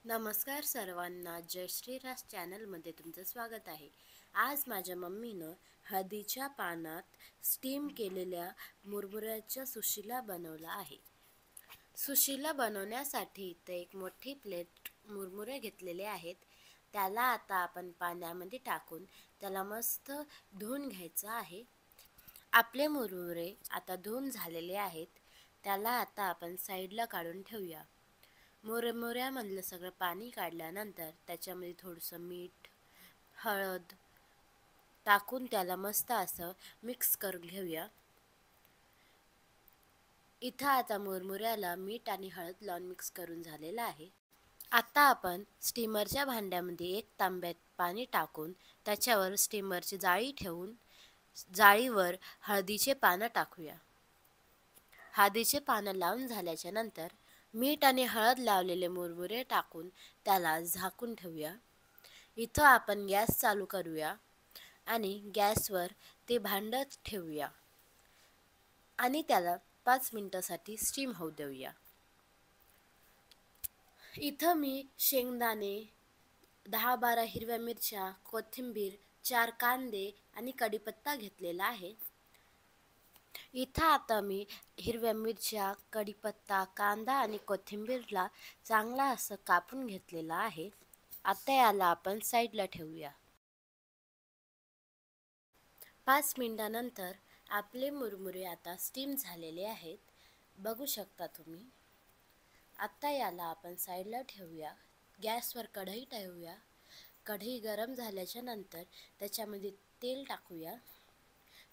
नमस्कार सर्वांना, जय श्रीराज चॅनलमध्ये तुमचं स्वागत आहे। आज माझ्या मम्मीनं हळदीच्या पानात स्टीम केलेल्या मुरमुऱ्याच्या सुशिला बनवला आहे। सुशिला बनवण्यासाठी इथे एक मोठी प्लेट मुरमुरे घेतलेले आहेत। त्याला आता आपण पाण्यामध्ये टाकून त्याला मस्त धुवून घ्यायचं आहे। आपले मुरमुरे आता धुवून झालेले आहेत। त्याला आता आपण साईडला काढून ठेवूया। मुरमुऱ्यामधलं सगळं पाणी काढल्यानंतर त्याच्यामध्ये थोडंसं मीठ, हळद टाकून त्याला मस्त असं मिक्स करून घेऊया। इथं आता मुरमुऱ्याला मीठ आणि हळद लावून मिक्स करून झालेलं आहे। आता आपण स्टीमरच्या भांड्यामध्ये एक तांब्यात पाणी टाकून त्याच्यावर स्टीमरची जाळी ठेवून जाळीवर हळदीचे पानं टाकूया। हळदीचे पानं लावून झाल्याच्या नंतर मीठ आणि हळद लावलेले मुरमुरे टाकून त्याला झाकून ठेवूया। इथं आपण गॅस चालू करूया आणि गॅसवर ते भांडं ठेवूया आणि त्याला 5 मिनिटासाठी स्टीम होऊ देऊया। इथं मी शेंगदाणे, 10-12 हिरव्या मिरच्या, कोथिंबीर, 4 कांदे आणि कढीपत्ता घेतलेला आहे। इथं आता मी हिरव्या मिरच्या, कढीपत्ता, कांदा आणि कोथिंबीरला चांगला असं कापून घेतलेला आहे। आता याला आपण साईडला ठेवूया। 5 मिनिटानंतर आपले मुरमुरे आता स्टीम झालेले आहेत, बघू शकता तुम्ही। आता याला आपण साईडला ठेवूया। गॅसवर कढई ठेवूया। कढई गरम झाल्याच्या नंतर त्याच्यामध्ये तेल टाकूया।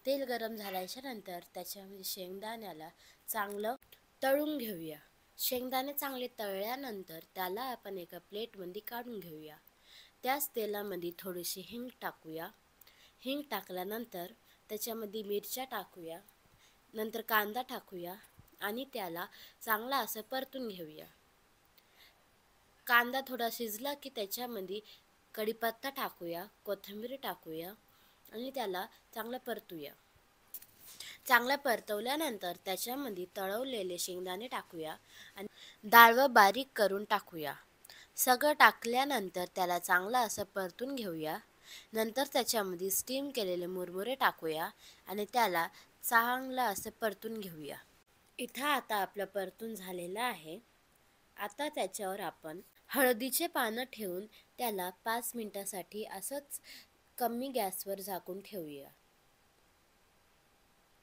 तेल गरम झाल्याच्या नंतर त्याच्यामध्ये शेंगदाण्याला चांगलं तळून घेऊया। शेंगदाणे चांगले तळल्यानंतर त्याला आपण एका प्लेटमध्ये काढून घेऊया। त्याच तेलामध्ये थोडीशी हिंग टाकूया। हिंग टाकल्यानंतर त्याच्यामध्ये मिरच्या टाकूया, नंतर कांदा टाकूया आणि त्याला चांगला असं परतून घेऊया। कांदा थोडा शिजला की त्याच्यामध्ये कढीपत्ता टाकूया, कोथिंबीर टाकूया आणि त्याला चांगलं परतूया। चांगलं परतवल्यानंतर त्याच्यामध्ये तळवलेले शेंगदाणे टाकूया आणि डाळ बारीक करून टाकूया। सगळं टाकल्यानंतर त्याला चांगलं असं परतून घेऊया। नंतर त्याच्यामध्ये स्टीम केलेले मुरमुरे टाकूया आणि त्याला चांगलं असं परतून घेऊया। इथं आता आपलं परतून झालेलं आहे। आता त्याच्यावर आपण हळदीचे पानं ठेवून त्याला 5 मिनिटासाठी असंच कमी गॅसवर झाकून ठेवूया।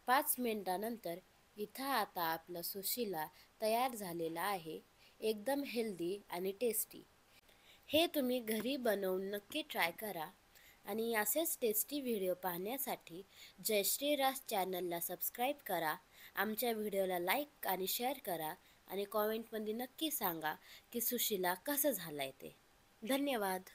5 मिनिटानंतर इथं आता आपला सुशिला तयार झालेला आहे, एकदम हेल्दी आणि टेस्टी। हे तुम्ही घरी बनवून नक्की ट्राय करा आणि असेच टेस्टी व्हिडिओ पाहण्यासाठी जय श्रीराज चॅनलला सबस्क्राईब करा। आमच्या व्हिडिओला लाईक आणि शेअर करा आणि कॉमेंटमध्ये नक्की सांगा की सुशिला कसं झालंय ते। धन्यवाद।